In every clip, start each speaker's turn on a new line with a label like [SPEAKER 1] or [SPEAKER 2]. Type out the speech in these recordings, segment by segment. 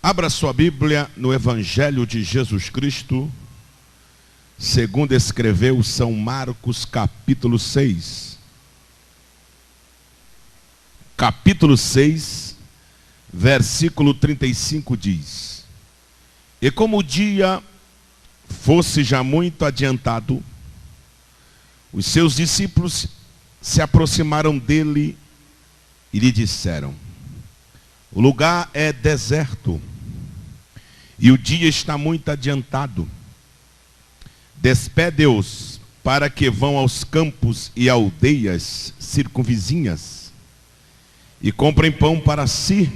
[SPEAKER 1] Abra sua Bíblia no Evangelho de Jesus Cristo, segundo escreveu São Marcos, capítulo 6. Capítulo 6, versículo 35 diz: E como o dia fosse já muito adiantado, os seus discípulos se aproximaram dele e lhe disseram: O lugar é deserto e o dia está muito adiantado. Despede-os para que vão aos campos e aldeias circunvizinhas e comprem pão para si,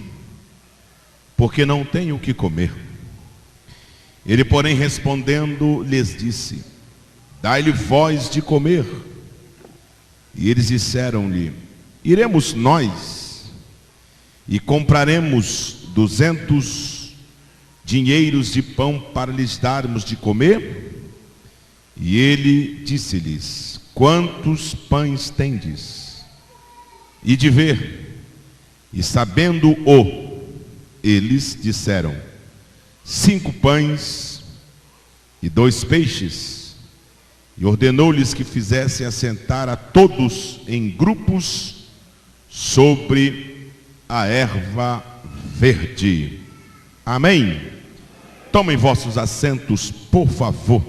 [SPEAKER 1] porque não têm o que comer. Ele, porém, respondendo, lhes disse: Dai-lhe vós de comer. E eles disseram-lhe: Iremos nós e compraremos 200 dinheiros de pão para lhes darmos de comer? E ele disse-lhes: Quantos pães tendes? E de ver. E sabendo-o, eles disseram: 5 pães e 2 peixes. E ordenou-lhes que fizessem assentar a todos em grupos sobre a erva verde. Amém? Tomem vossos assentos, por favor.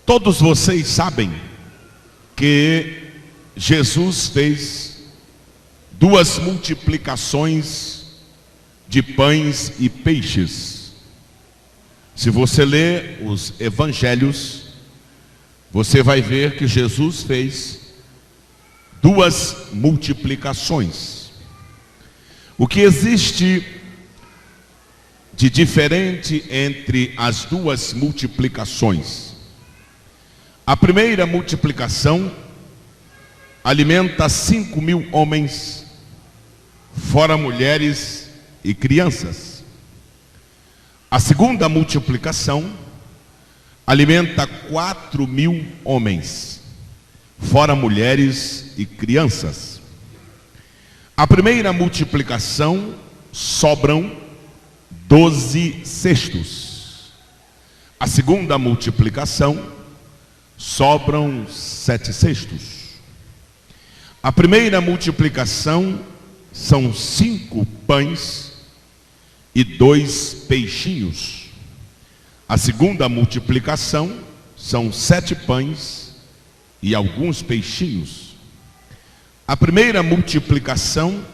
[SPEAKER 1] Todos vocês sabem que Jesus fez 2 multiplicações de pães e peixes. Se você ler os evangelhos, você vai ver que Jesus fez 2 multiplicações. O que existe de diferente entre as 2 multiplicações? A primeira multiplicação alimenta 5.000 homens, fora mulheres e crianças. A segunda multiplicação alimenta 4.000 homens, fora mulheres e crianças. A primeira multiplicação sobram 12 cestos. A segunda multiplicação sobram 7 cestos. A primeira multiplicação são 5 pães e 2 peixinhos. A segunda multiplicação são 7 pães e alguns peixinhos. A primeira multiplicação,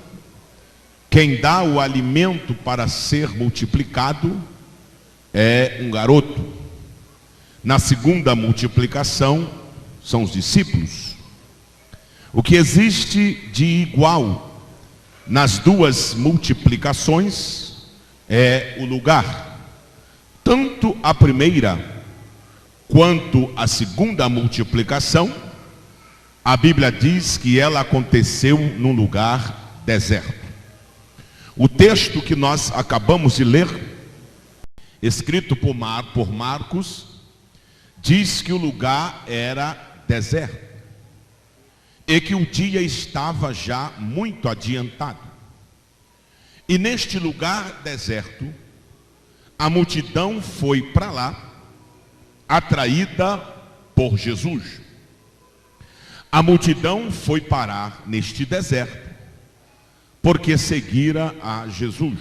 [SPEAKER 1] quem dá o alimento para ser multiplicado é um garoto. Na segunda multiplicação são os discípulos. O que existe de igual nas 2 multiplicações é o lugar. Tanto a primeira quanto a segunda multiplicação, a Bíblia diz que ela aconteceu num lugar deserto. O texto que nós acabamos de ler, escrito por Marcos, diz que o lugar era deserto e que o dia estava já muito adiantado. E neste lugar deserto, a multidão foi para lá, atraída por Jesus. A multidão foi parar neste deserto, porque seguira a Jesus.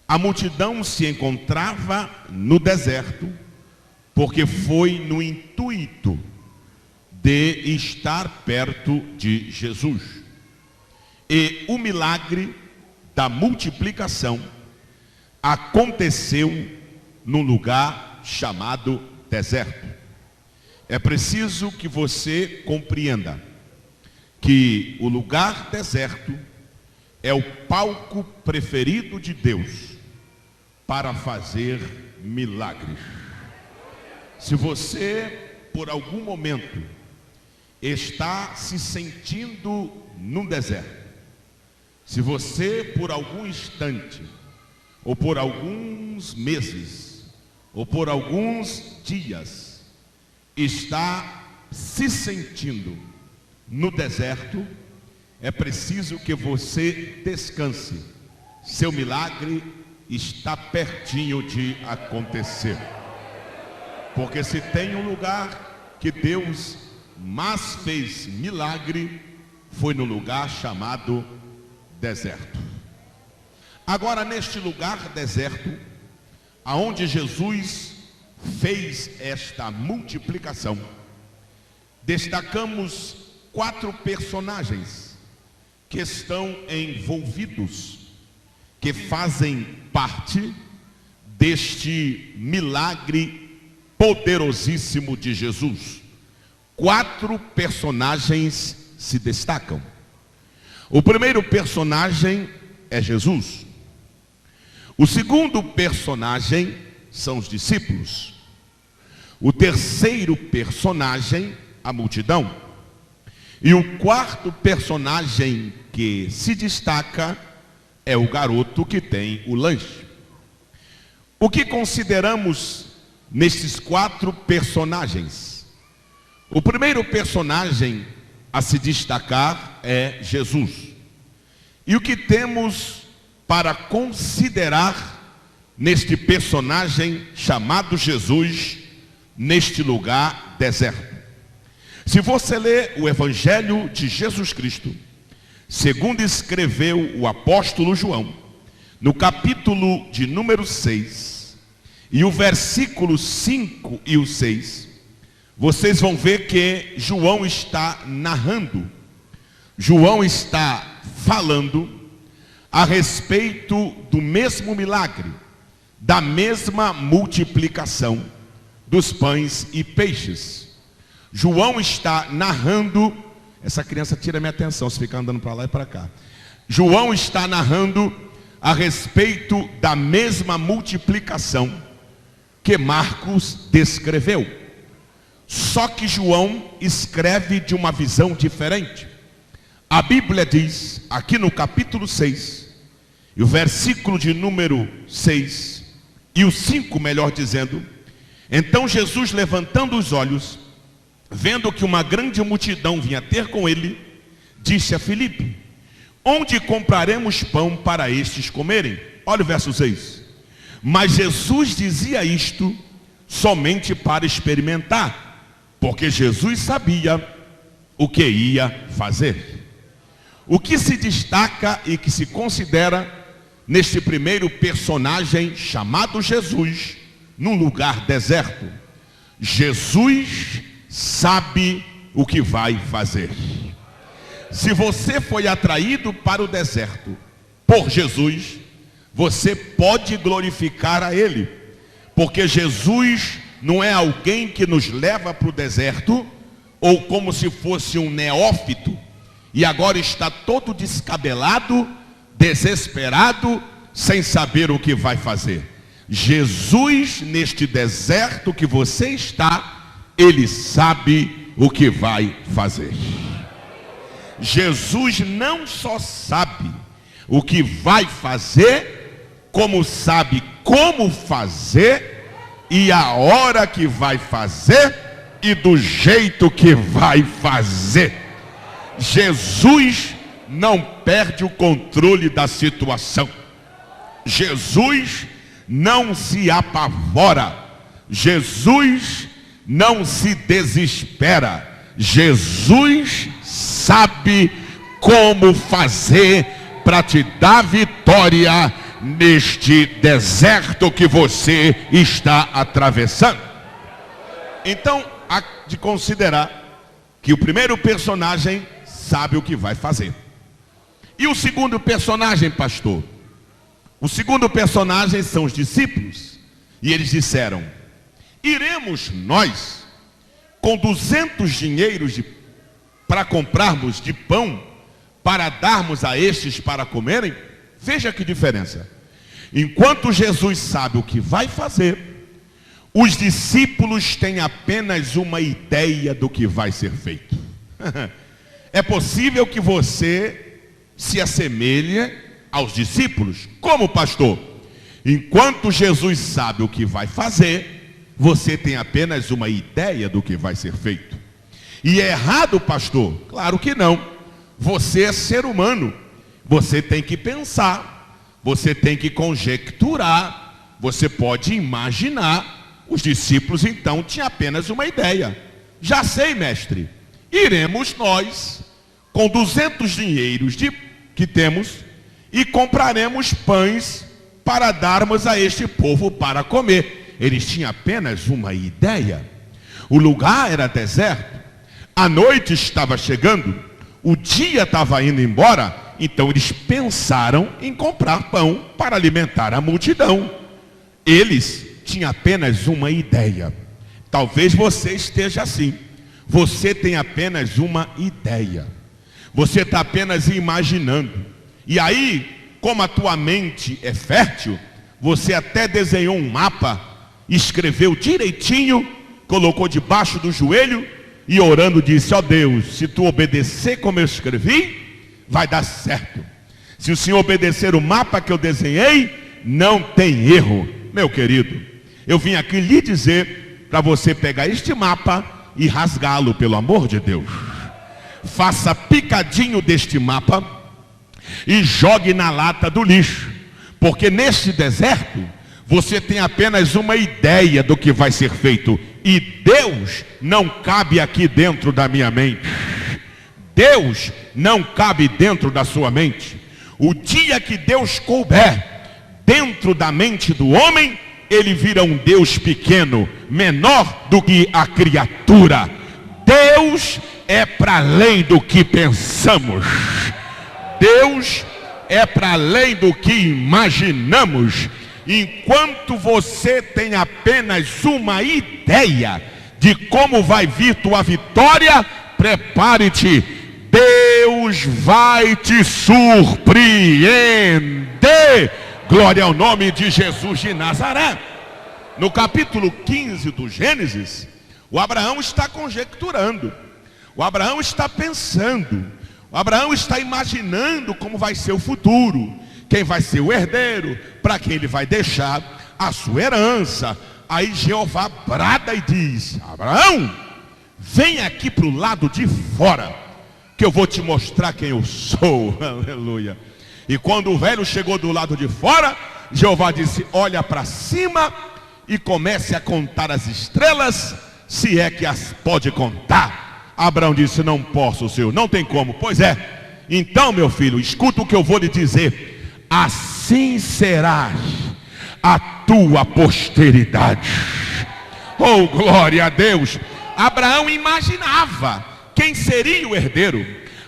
[SPEAKER 1] A multidão se encontrava no deserto, porque foi no intuito de estar perto de Jesus. E o milagre da multiplicação aconteceu num lugar chamado deserto. É preciso que você compreenda que o lugar deserto é o palco preferido de Deus para fazer milagres. Se você, por algum momento, está se sentindo num deserto, se você, por algum instante, ou por alguns meses, ou por alguns dias, está se sentindo no deserto, é preciso que você descanse. Seu milagre está pertinho de acontecer. Porque se tem um lugar que Deus mais fez milagre, foi no lugar chamado deserto. Agora, neste lugar deserto, aonde Jesus fez esta multiplicação, destacamos 4 personagens que estão envolvidos, que fazem parte deste milagre poderosíssimo de Jesus. 4 personagens se destacam. O primeiro personagem é Jesus. O segundo personagem são os discípulos. O terceiro personagem, a multidão. E o quarto personagem que se destaca é o garoto que tem o lanche. O que consideramos nesses 4 personagens? O primeiro personagem a se destacar é Jesus. E o que temos para considerar neste personagem chamado Jesus, neste lugar deserto? Se você ler o Evangelho de Jesus Cristo, segundo escreveu o apóstolo João, no capítulo de número 6, e o versículo 5 e o 6, vocês vão ver que João está narrando, João está falando a respeito do mesmo milagre, da mesma multiplicação dos pães e peixes. João está narrando, essa criança tira minha atenção se ficar andando para lá e para cá. João está narrando a respeito da mesma multiplicação que Marcos descreveu. Só que João escreve de uma visão diferente. A Bíblia diz, aqui no capítulo 6, e o versículo de número 6, e o 5, melhor dizendo: então Jesus, levantando os olhos, vendo que uma grande multidão vinha ter com ele, disse a Filipe: onde compraremos pão para estes comerem? Olha o verso 6. Mas Jesus dizia isto somente para experimentar, porque Jesus sabia o que ia fazer. O que se destaca e que se considera neste primeiro personagem chamado Jesus, num lugar deserto? Jesus sabe o que vai fazer. Se você foi atraído para o deserto por Jesus, você pode glorificar a Ele, porque Jesus não é alguém que nos leva para o deserto, ou como se fosse um neófito, e agora está todo descabelado, desesperado, sem saber o que vai fazer. Jesus, neste deserto que você está, Ele sabe o que vai fazer. Jesus não só sabe o que vai fazer, como sabe como fazer, e a hora que vai fazer, e do jeito que vai fazer. Jesus não perde o controle da situação. Jesus não se apavora. Jesus não se desespera. Jesus sabe como fazer para te dar vitória neste deserto que você está atravessando. Então, há de considerar que o primeiro personagem sabe o que vai fazer. E o segundo personagem, pastor? O segundo personagem são os discípulos. E eles disseram: iremos nós com 200 dinheiros para comprarmos de pão, para darmos a estes para comerem? Veja que diferença. Enquanto Jesus sabe o que vai fazer, os discípulos têm apenas uma ideia do que vai ser feito. É possível que você se assemelhe aos discípulos. Como, pastor? Enquanto Jesus sabe o que vai fazer, você tem apenas uma ideia do que vai ser feito. E é errado, pastor? Claro que não. Você é ser humano. Você tem que pensar, você tem que conjecturar, você pode imaginar. Os discípulos então tinham apenas uma ideia. Já sei, mestre, iremos nós com 200 dinheiros que temos e compraremos pães para darmos a este povo para comer. Eles tinham apenas uma ideia. O lugar era deserto, a noite estava chegando, o dia estava indo embora, então eles pensaram em comprar pão para alimentar a multidão. Eles tinham apenas uma ideia. Talvez você esteja assim. Você tem apenas uma ideia. Você está apenas imaginando. E aí, como a tua mente é fértil, você até desenhou um mapa, escreveu direitinho, colocou debaixo do joelho e orando disse: ó Deus, se tu obedecer como eu escrevi, vai dar certo. Se o Senhor obedecer o mapa que eu desenhei, não tem erro. Meu querido, eu vim aqui lhe dizer para você pegar este mapa e rasgá-lo, pelo amor de Deus. Faça picadinho deste mapa e jogue na lata do lixo, porque neste deserto você tem apenas uma ideia do que vai ser feito, e Deus não cabe aqui dentro da minha mente. Deus não cabe dentro da sua mente. O dia que Deus couber dentro da mente do homem, ele vira um Deus pequeno, menor do que a criatura. Deus é para além do que pensamos. Deus é para além do que imaginamos. Enquanto você tem apenas uma ideia de como vai vir tua vitória, prepare-te, Deus vai te surpreender. Glória ao nome de Jesus de Nazaré. No capítulo 15 do Gênesis, o Abraão está conjecturando, o Abraão está pensando, o Abraão está imaginando como vai ser o futuro, quem vai ser o herdeiro, para quem ele vai deixar a sua herança. Aí Jeová brada e diz: Abraão, vem aqui para o lado de fora, que eu vou te mostrar quem eu sou. Aleluia. E quando o velho chegou do lado de fora, Jeová disse: olha para cima e comece a contar as estrelas, se é que as pode contar. Abraão disse: não posso, Senhor. Não tem como. Pois é. Então, meu filho, escuta o que eu vou lhe dizer. Assim será a tua posteridade. Oh, glória a Deus. Abraão imaginava quem seria o herdeiro.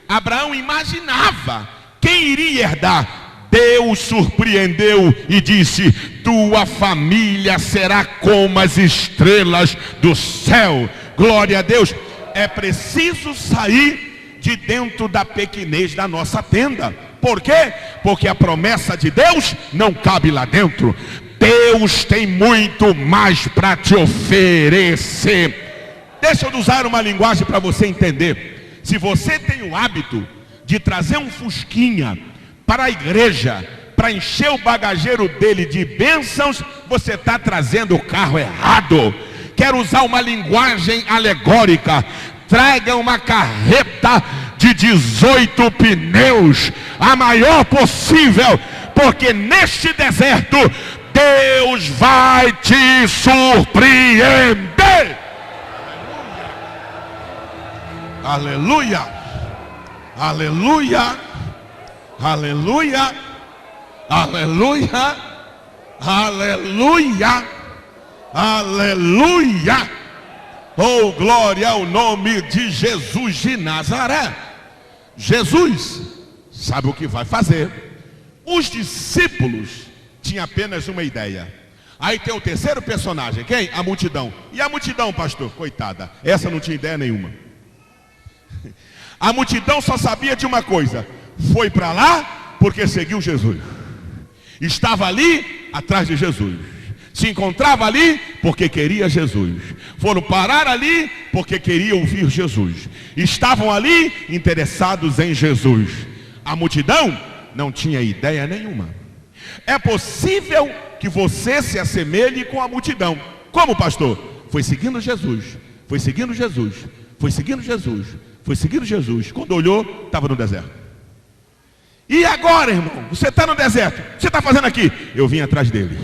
[SPEAKER 1] Abraão imaginava quem iria herdar. Deus surpreendeu e disse: tua família será como as estrelas do céu. Glória a Deus. É preciso sair de dentro da pequenez da nossa tenda. Por quê? Porque a promessa de Deus não cabe lá dentro. Deus tem muito mais para te oferecer. Deixa eu usar uma linguagem para você entender. Se você tem o hábito de trazer um fusquinha para a igreja, para encher o bagageiro dele de bênçãos, você está trazendo o carro errado. Quero usar uma linguagem alegórica. Traga uma carreta de 18 pneus, a maior possível, porque neste deserto Deus vai te surpreender. Aleluia, aleluia, aleluia, aleluia, aleluia, aleluia. Oh, glória ao nome de Jesus de Nazaré. Jesus sabe o que vai fazer. Os discípulos tinham apenas uma ideia. Aí tem o terceiro personagem, quem? A multidão. E a multidão, pastor? Coitada, essa não tinha ideia nenhuma. A multidão só sabia de uma coisa: foi para lá porque seguiu Jesus. Estava ali atrás de Jesus. Se encontrava ali porque queria Jesus. Foram parar ali porque queriam ouvir Jesus. Estavam ali interessados em Jesus. A multidão não tinha ideia nenhuma. É possível que você se assemelhe com a multidão. Como, pastor? Foi seguindo Jesus, foi seguindo Jesus, foi seguindo Jesus, foi seguindo Jesus. Quando olhou, estava no deserto. E agora, irmão? Você está no deserto. O que você está fazendo aqui? Eu vim atrás dele.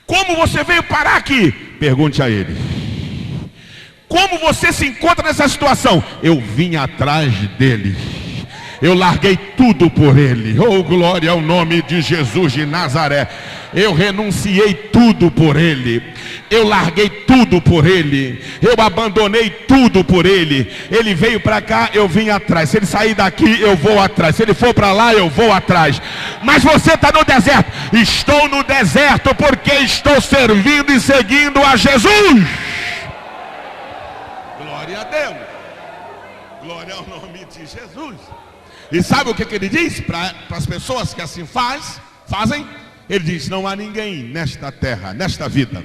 [SPEAKER 1] Como você veio parar aqui? Pergunte a ele. Como você se encontra nessa situação? Eu vim atrás dele. Eu larguei tudo por ele. Oh, glória ao nome de Jesus de Nazaré. Eu renunciei tudo por ele. Eu larguei tudo por ele. Eu abandonei tudo por ele. Ele veio para cá, eu vim atrás. Se ele sair daqui, eu vou atrás. Se ele for para lá, eu vou atrás. Mas você está no deserto. Estou no deserto porque estou servindo e seguindo a Jesus. Glória a Deus. Glória ao nome de Jesus. E sabe o que ele diz para as pessoas que assim fazem? Ele diz: não há ninguém nesta terra, nesta vida,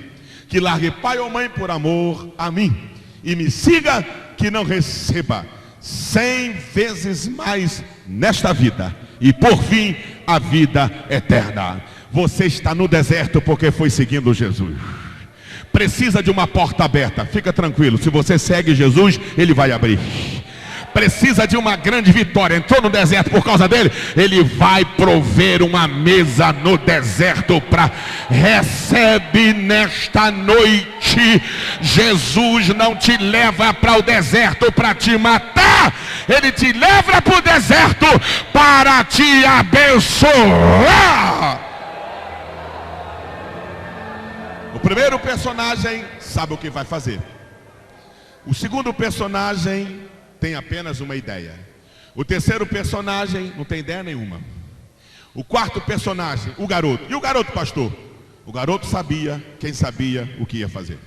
[SPEAKER 1] que largue pai ou mãe por amor a mim e me siga, que não receba 100 vezes mais nesta vida e por fim a vida eterna. Você está no deserto porque foi seguindo Jesus. Precisa de uma porta aberta. Fica tranquilo, se você segue Jesus, ele vai abrir. Precisa de uma grande vitória, entrou no deserto por causa dele, ele vai prover uma mesa no deserto recebe nesta noite. Jesus não te leva para o deserto para te matar, ele te leva para o deserto para te abençoar. O primeiro personagem sabe o que vai fazer. O segundo personagem tem apenas uma ideia. O terceiro personagem não tem ideia nenhuma. O quarto personagem, o garoto. E o garoto, pastor? O garoto sabia quem sabia o que ia fazer.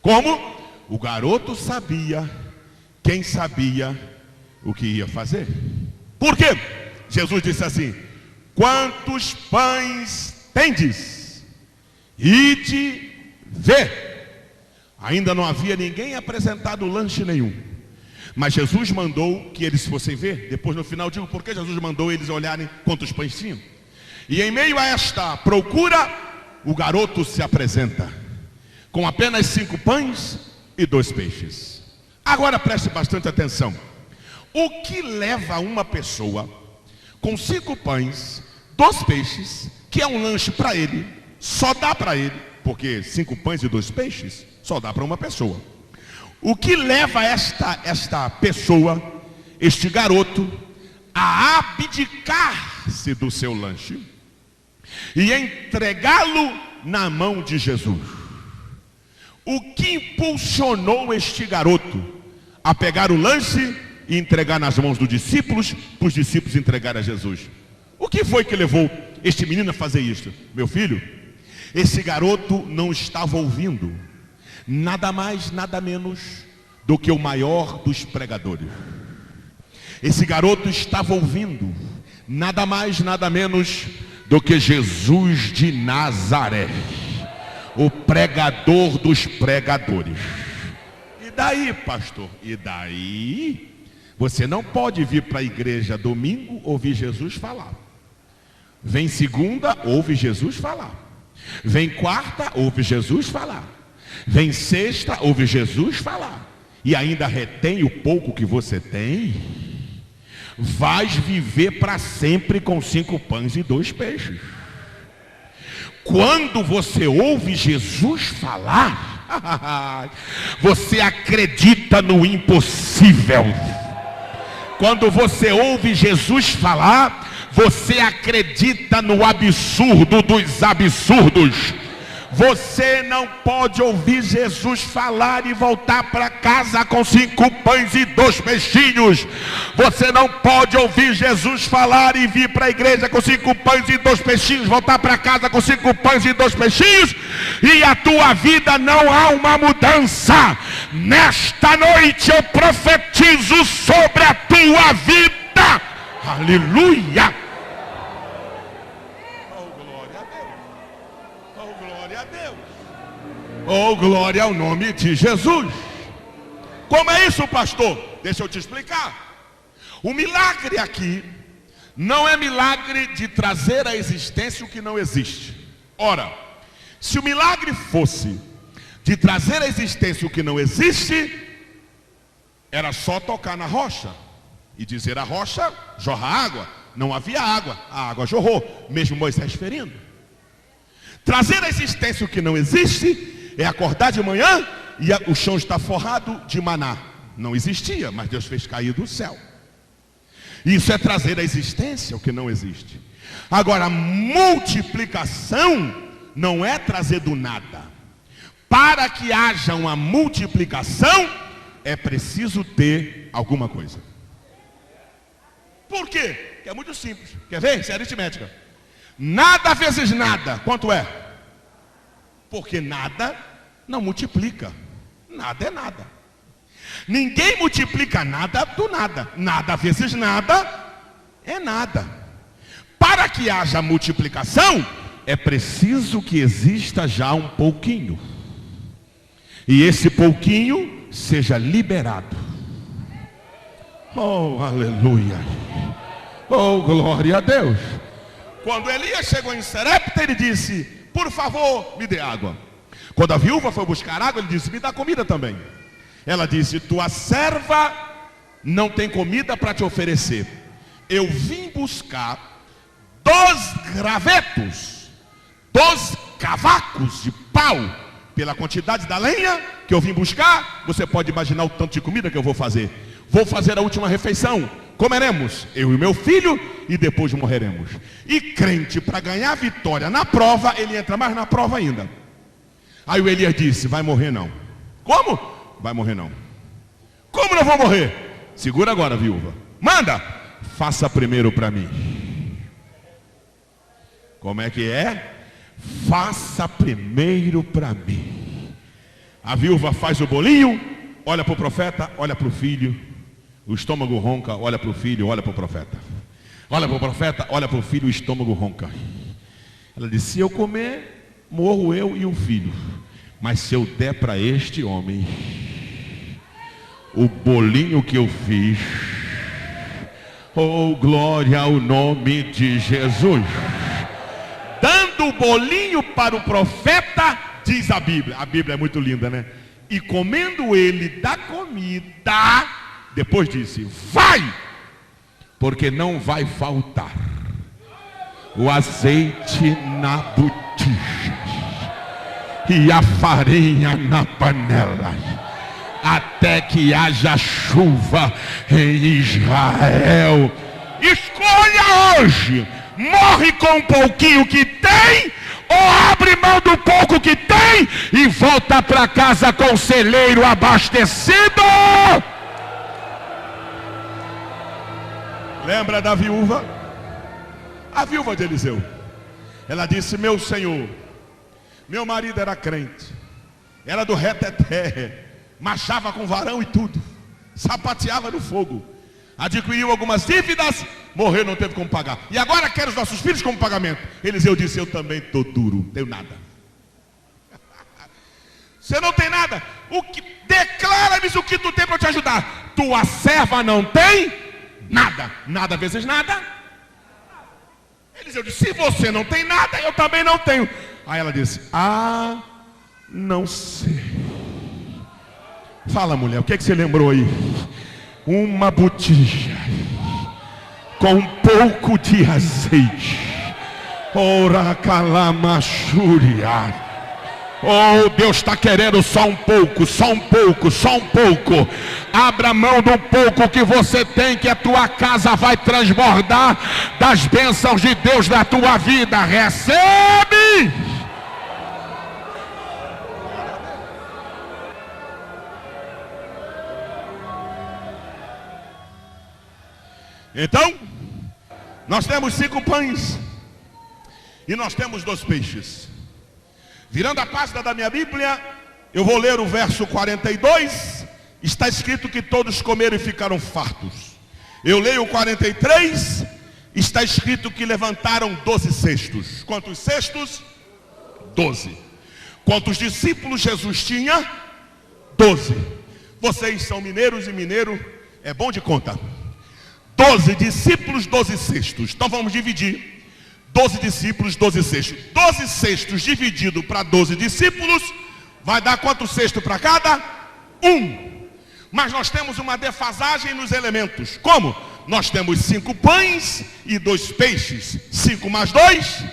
[SPEAKER 1] Como? O garoto sabia quem sabia o que ia fazer. Por quê? Jesus disse assim: quantos pães tendes? Ide ver. Ainda não havia ninguém apresentado lanche nenhum, mas Jesus mandou que eles fossem ver. Depois no final digo por que Jesus mandou eles olharem quantos pães tinham. E em meio a esta procura, o garoto se apresenta com apenas 5 pães e 2 peixes. Agora preste bastante atenção. O que leva uma pessoa com 5 pães, 2 peixes, que é um lanche para ele, só dá para ele, porque 5 pães e 2 peixes só dá para uma pessoa. O que leva esta pessoa, este garoto, a abdicar-se do seu lanche e entregá-lo na mão de Jesus? O que impulsionou este garoto a pegar o lanche e entregar nas mãos dos discípulos, para os discípulos entregar a Jesus? O que foi que levou este menino a fazer isso? Meu filho, esse garoto não estava ouvindo nada mais, nada menos do que o maior dos pregadores. Esse garoto estava ouvindo nada mais, nada menos do que Jesus de Nazaré, o pregador dos pregadores. E daí, pastor? E daí? Você não pode vir para a igreja domingo ouvir Jesus falar. Vem segunda, ouve Jesus falar. Vem quarta, ouve Jesus falar. Vem sexta, ouve Jesus falar. E ainda retém o pouco que você tem. Vais viver para sempre com 5 pães e 2 peixes. Quando você ouve Jesus falar, você acredita no impossível. Quando você ouve Jesus falar, você acredita no absurdo dos absurdos. Você não pode ouvir Jesus falar e voltar para casa com 5 pães e 2 peixinhos. Você não pode ouvir Jesus falar e vir para a igreja com 5 pães e 2 peixinhos, voltar para casa com 5 pães e 2 peixinhos, e a tua vida não há uma mudança. Nesta noite eu profetizo sobre a tua vida. Aleluia. Oh, glória ao nome de Jesus. Como é isso, pastor? Deixa eu te explicar. O milagre aqui Não é milagre de trazer à existência o que não existe. Ora, se o milagre fosse de trazer à existência o que não existe, era só tocar na rocha e dizer à rocha, jorra água. Não havia água, a água jorrou, mesmo Moisés ferindo. Trazer à existência o que não existe é acordar de manhã e o chão está forrado de maná. Não existia, mas Deus fez cair do céu. Isso é trazer à existência o que não existe. Agora, multiplicação não é trazer do nada. Para que haja uma multiplicação, é preciso ter alguma coisa. Por quê? Porque é muito simples. Quer ver? Isso é aritmética. Nada vezes nada, quanto é? Porque nada não multiplica. Nada é nada. Ninguém multiplica nada do nada. Nada vezes nada é nada. Para que haja multiplicação, é preciso que exista já um pouquinho. E esse pouquinho seja liberado. Oh, aleluia. Oh, glória a Deus. Quando Elias chegou em Serepta, ele disse: por favor, me dê água. Quando a viúva foi buscar água, ele disse: me dá comida também. Ela disse: tua serva não tem comida para te oferecer. Eu vim buscar 2 gravetos, 2 cavacos de pau. Pela quantidade da lenha que eu vim buscar, você pode imaginar o tanto de comida que eu vou fazer. Vou fazer a última refeição. Comeremos, eu e meu filho, e depois morreremos. E crente, para ganhar vitória na prova, ele entra mais na prova ainda. Aí o Elias disse: vai morrer não. Como? Vai morrer não. Como não vou morrer? Segura agora, viúva. Manda, faça primeiro para mim. Como é que é? Faça primeiro para mim. A viúva faz o bolinho, olha para o profeta, olha para o filho. O estômago ronca, olha para o filho, olha para o profeta. Olha para o profeta, olha para o filho, o estômago ronca. Ela disse: se eu comer, morro eu e o filho. Mas se eu der para este homem o bolinho que eu fiz, oh, glória ao nome de Jesus. Dando o bolinho para o profeta, diz a Bíblia é muito linda, né? E comendo ele da comida, depois disse: vai, porque não vai faltar o azeite na botija e a farinha na panela, até que haja chuva em Israel. Escolha hoje: morre com um pouquinho que tem, ou abre mão do pouco que tem e volta para casa com o celeiro abastecido. Lembra da viúva? A viúva de Eliseu. Ela disse: meu senhor, meu marido era crente, era do reteté, marchava com varão e tudo, sapateava no fogo, adquiriu algumas dívidas, morreu, não teve como pagar, e agora quer os nossos filhos como pagamento. Eliseu disse: eu também estou duro, não tenho nada. Você não tem nada? Declara-me o que tu tem para te ajudar. Tua serva não tem nada. Nada vezes nada. Eliseu disse: se você não tem nada, eu também não tenho. Aí ela disse: ah, não sei. Fala, mulher, o que é que você lembrou aí? Uma botija com um pouco de azeite. Ora calamachúria. Oh, Deus está querendo só um pouco, só um pouco, só um pouco. Abra mão do pouco que você tem, que a tua casa vai transbordar das bênçãos de Deus na tua vida. Recebe! Então, nós temos 5 pães e nós temos 2 peixes. Virando a página da minha Bíblia, eu vou ler o verso 42. Está escrito que todos comeram e ficaram fartos. Eu leio o 43. Está escrito que levantaram 12 cestos. Quantos cestos? 12. Quantos discípulos Jesus tinha? 12. Vocês são mineiros e mineiro é bom de conta. 12 discípulos, 12 cestos. Então vamos dividir 12 discípulos, 12 cestos. 12 cestos dividido para 12 discípulos vai dar quanto cesto para cada? Um. Mas nós temos uma defasagem nos elementos. Como? Nós temos 5 pães e 2 peixes. 5 mais 2,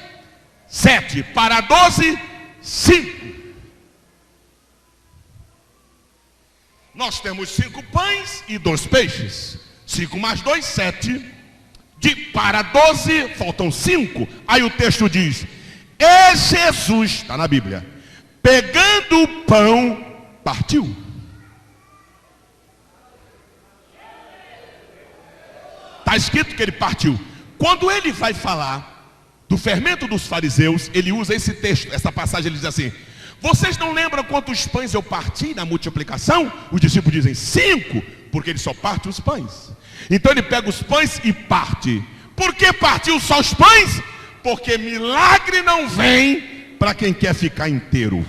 [SPEAKER 1] 7. Para 12, 5. Nós temos 5 pães e 2 peixes. 5 mais 2, 7. Para 12, faltam 5. Aí o texto diz: e Jesus, está na Bíblia, pegando o pão, partiu. Está escrito que ele partiu. Quando ele vai falar do fermento dos fariseus, ele usa esse texto, essa passagem. Ele diz assim: vocês não lembram quantos pães eu parti na multiplicação? Os discípulos dizem 5, porque ele só parte os pães. Então ele pega os pães e parte. Por que partiu só os pães? Porque milagre não vem para quem quer ficar inteiro.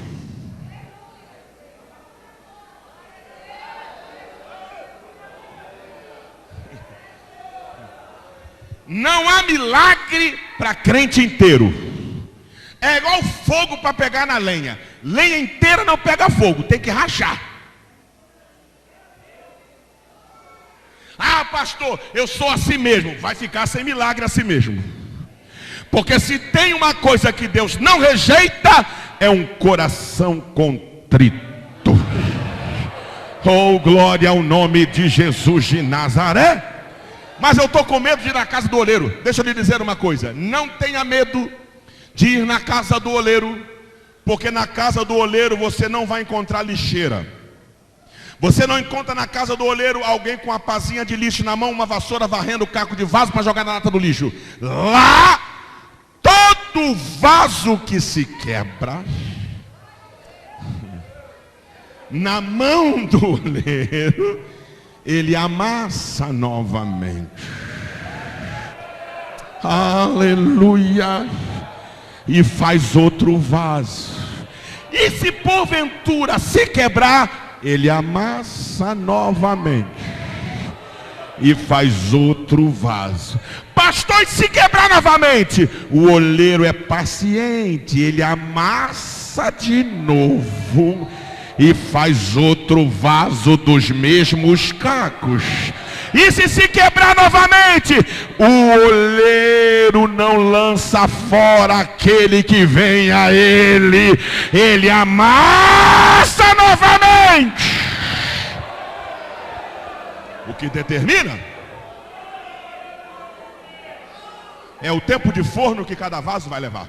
[SPEAKER 1] Não há milagre para crente inteiro. É igual fogo para pegar na lenha. Lenha inteira não pega fogo, tem que rachar. Ah, pastor, eu sou assim mesmo. Vai ficar sem milagre assim mesmo. Porque se tem uma coisa que Deus não rejeita, é um coração contrito. Oh, glória ao nome de Jesus de Nazaré. Mas eu estou com medo de ir na casa do oleiro. Deixa eu lhe dizer uma coisa: não tenha medo de ir na casa do oleiro, porque na casa do oleiro você não vai encontrar lixeira. Você não encontra na casa do oleiro alguém com uma pazinha de lixo na mão, uma vassoura varrendo o caco de vaso para jogar na lata do lixo. Lá, todo vaso que se quebra, na mão do oleiro, ele amassa novamente. Aleluia. E faz outro vaso. E se porventura se quebrar, ele amassa novamente e faz outro vaso. Pastor, e se quebrar novamente? O oleiro é paciente, ele amassa de novo e faz outro vaso dos mesmos cacos. E se quebrar novamente, o oleiro não lança fora aquele que vem a ele. Ele amassa novamente. O que determina é o tempo de forno que cada vaso vai levar.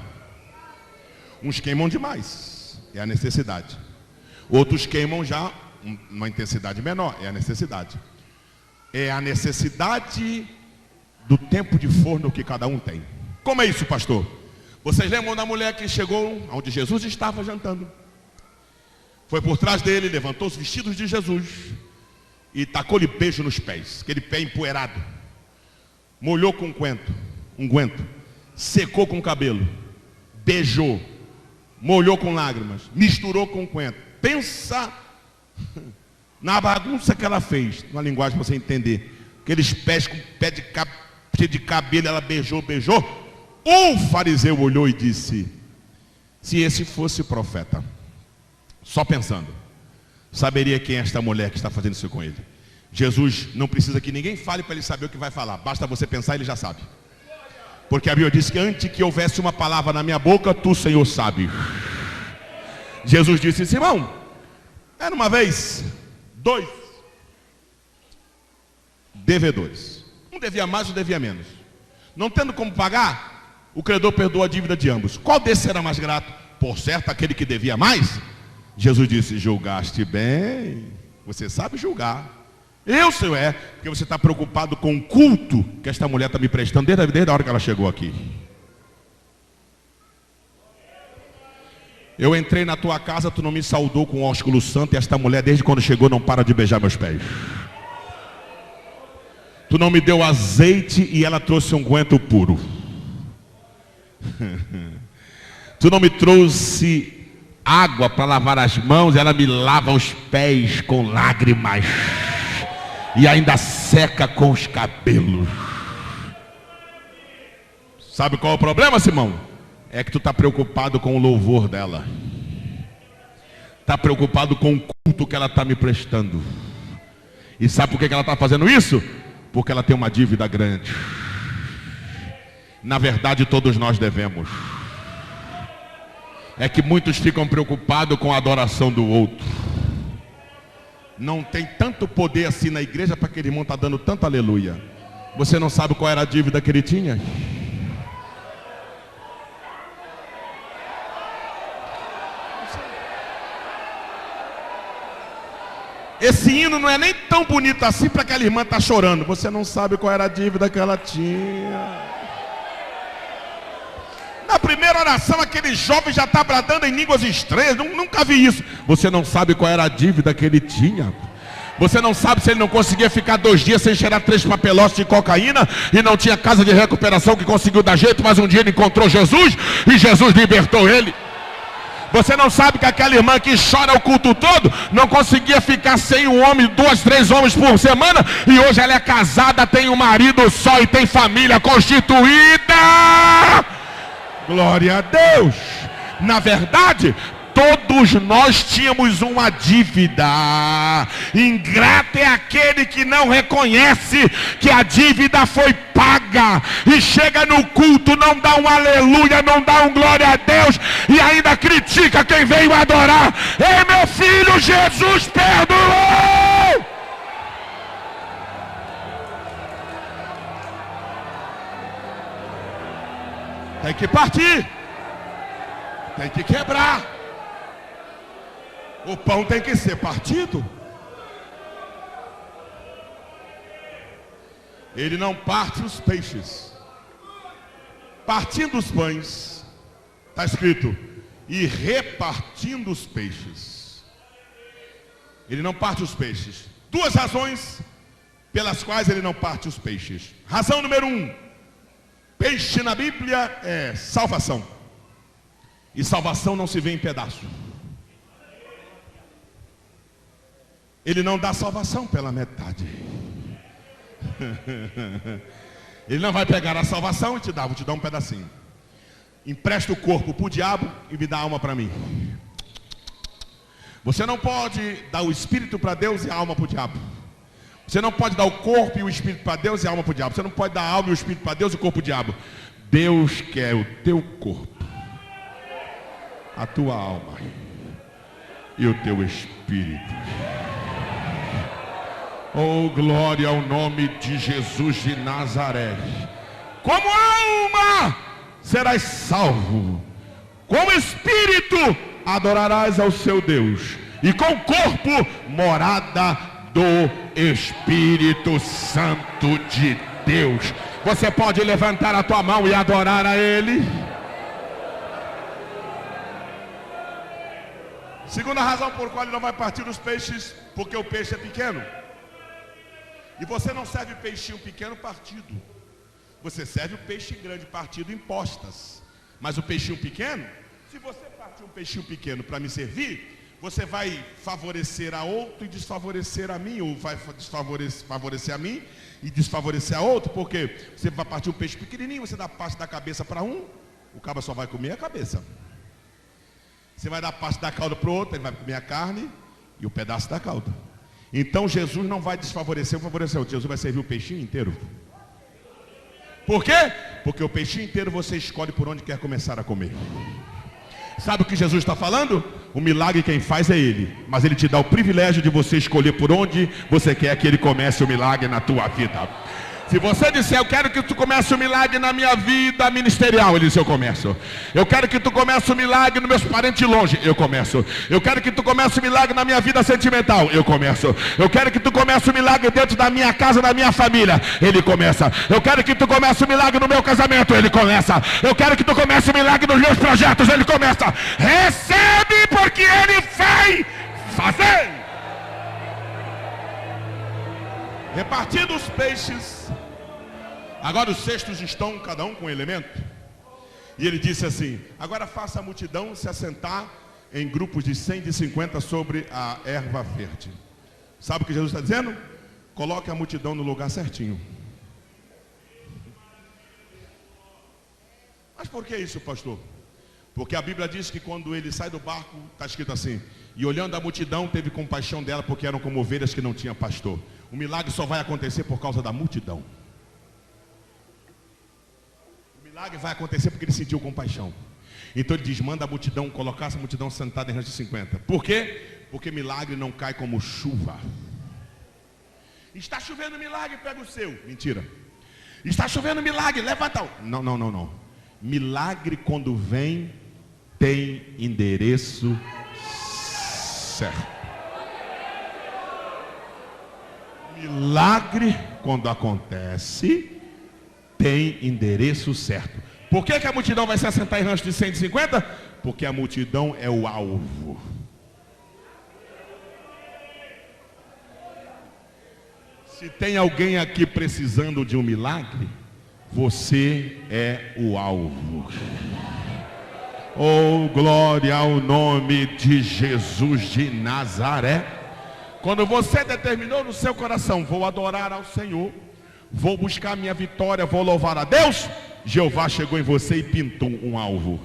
[SPEAKER 1] Uns queimam demais, é a necessidade. Outros queimam já uma intensidade menor, é a necessidade. É a necessidade do tempo de forno que cada um tem. Como é isso, pastor? Vocês lembram da mulher que chegou onde Jesus estava jantando? Foi por trás dele, levantou os vestidos de Jesus e tacou-lhe beijo nos pés, aquele pé empoeirado. Molhou com unguento, secou com o cabelo, beijou, molhou com lágrimas, misturou com unguento. Pensa na bagunça que ela fez, numa linguagem para você entender. Aqueles pés com pé cheio de cabelo, ela beijou. O fariseu olhou e disse: se esse fosse profeta, só pensando, saberia quem é esta mulher que está fazendo isso com ele. Jesus não precisa que ninguém fale para ele saber o que vai falar. Basta você pensar, ele já sabe. Porque a Bíblia diz que antes que houvesse uma palavra na minha boca, tu, Senhor, sabe. Jesus disse: Simão, era uma vez 2 devedores. Um devia mais, um devia menos. Não tendo como pagar, o credor perdoou a dívida de ambos. Qual desses era mais grato? Por certo, aquele que devia mais. Jesus disse: julgaste bem. Você sabe julgar. Eu, Senhor, porque você está preocupado com o culto que esta mulher está me prestando desde a hora que ela chegou aqui. Eu entrei na tua casa, tu não me saudou com ósculo santo, e esta mulher desde quando chegou não para de beijar meus pés. Tu não me deu azeite e ela trouxe unguento puro. Tu não me trouxe água para lavar as mãos, ela me lava os pés com lágrimas. e ainda seca com os cabelos. Sabe qual é o problema, Simão? É que tu está preocupado com o louvor dela. Está preocupado com o culto que ela está me prestando. E sabe por que ela está fazendo isso? Porque ela tem uma dívida grande. Na verdade, todos nós devemos. É que muitos ficam preocupados com a adoração do outro. Não tem tanto poder assim na igreja para aquele irmão estar dando tanto aleluia. Você não sabe qual era a dívida que ele tinha? Esse hino não é nem tão bonito assim para aquela irmã estar chorando. Você não sabe qual era a dívida que ela tinha. Na primeira oração, aquele jovem já está bradando em línguas estranhas. Nunca vi isso. Você não sabe qual era a dívida que ele tinha. Você não sabe se ele não conseguia ficar 2 dias sem cheirar 3 papelotes de cocaína e não tinha casa de recuperação que conseguiu dar jeito, mas um dia ele encontrou Jesus e Jesus libertou ele. Você não sabe que aquela irmã que chora o culto todo não conseguia ficar sem um homem, 2, 3 homens por semana, e hoje ela é casada, tem um marido só e tem família constituída. Glória a Deus. Na verdade, todos nós tínhamos uma dívida. Ingrato é aquele que não reconhece que a dívida foi paga e chega no culto, não dá um aleluia, não dá um glória a Deus e ainda critica quem veio adorar. Ei, meu filho, Jesus perdoou. Tem que partir, tem que quebrar. O pão tem que ser partido. Ele não parte os peixes. Partindo os pães, está escrito, e repartindo os peixes. Ele não parte os peixes. 2 razões pelas quais ele não parte os peixes. Razão número 1. Peixe na Bíblia é salvação. E salvação não se vê em pedaço. Ele não dá salvação pela metade. Ele não vai pegar a salvação e te dar, vou te dar um pedacinho. Empresta o corpo para o diabo e me dá a alma para mim. Você não pode dar o espírito para Deus e a alma para o diabo. Você não pode dar o corpo e o espírito para Deus e a alma para o diabo. Você não pode dar a alma e o espírito para Deus e o corpo para o diabo. Deus quer o teu corpo, a tua alma e o teu espírito. Oh, glória ao nome de Jesus de Nazaré. Como alma serás salvo, como espírito adorarás ao seu Deus, e com corpo morada do Espírito Santo de Deus. Você pode levantar a tua mão e adorar a Ele? Segunda razão por qual ele não vai partir os peixes, porque o peixe é pequeno. E você não serve peixinho pequeno partido. Você serve o peixe grande partido em postas. Mas o peixinho pequeno, se você partir um peixinho pequeno para me servir, você vai favorecer a outro e desfavorecer a mim, ou vai favorecer a mim e desfavorecer a outro, porque você vai partir um peixe pequenininho, você dá parte da cabeça para um, o cabra só vai comer a cabeça. Você vai dar parte da cauda para o outro, ele vai comer a carne e o pedaço da cauda. Então Jesus não vai desfavorecer ou favorecer o outro. Jesus vai servir o peixinho inteiro. Por quê? Porque o peixinho inteiro você escolhe por onde quer começar a comer. Sabe o que Jesus está falando? O milagre quem faz é Ele. Mas Ele te dá o privilégio de você escolher por onde você quer que Ele comece o milagre na tua vida. Se você disser, eu quero que tu comece um milagre na minha vida ministerial, ele diz, eu começo. Eu quero que tu comece um milagre nos meus parentes longe, eu começo. Eu quero que tu comece um milagre na minha vida sentimental, eu começo. Eu quero que tu comece um milagre dentro da minha casa, da minha família, ele começa. Eu quero que tu comece um milagre no meu casamento, ele começa. Eu quero que tu comece um milagre nos meus projetos, ele começa. Recebe, porque ele vai fazer. Repartindo os peixes. Agora os cestos estão cada um com um elemento. E ele disse assim, agora faça a multidão se assentar em grupos de 100, de 50 sobre a erva verde. Sabe o que Jesus está dizendo? Coloque a multidão no lugar certinho. Mas por que isso, pastor? Porque a Bíblia diz que quando ele sai do barco, está escrito assim: e olhando a multidão, teve compaixão dela, porque eram como ovelhas que não tinham pastor. O milagre só vai acontecer por causa da multidão. O milagre vai acontecer porque ele sentiu compaixão. Então ele diz: manda a multidão, colocar essa multidão sentada em rancho de 50. Por quê? Porque milagre não cai como chuva. Está chovendo milagre, pega o seu. Mentira. Está chovendo milagre, levanta. Não. Milagre quando vem, tem endereço certo. Milagre quando acontece, tem endereço certo. Por que a multidão vai se assentar em rancho de 150? Porque a multidão é o alvo. Se tem alguém aqui precisando de um milagre, você é o alvo. Oh, glória ao nome de Jesus de Nazaré. Quando você determinou no seu coração: vou adorar ao Senhor, vou buscar minha vitória, vou louvar a Deus, Jeová chegou em você e pintou um alvo.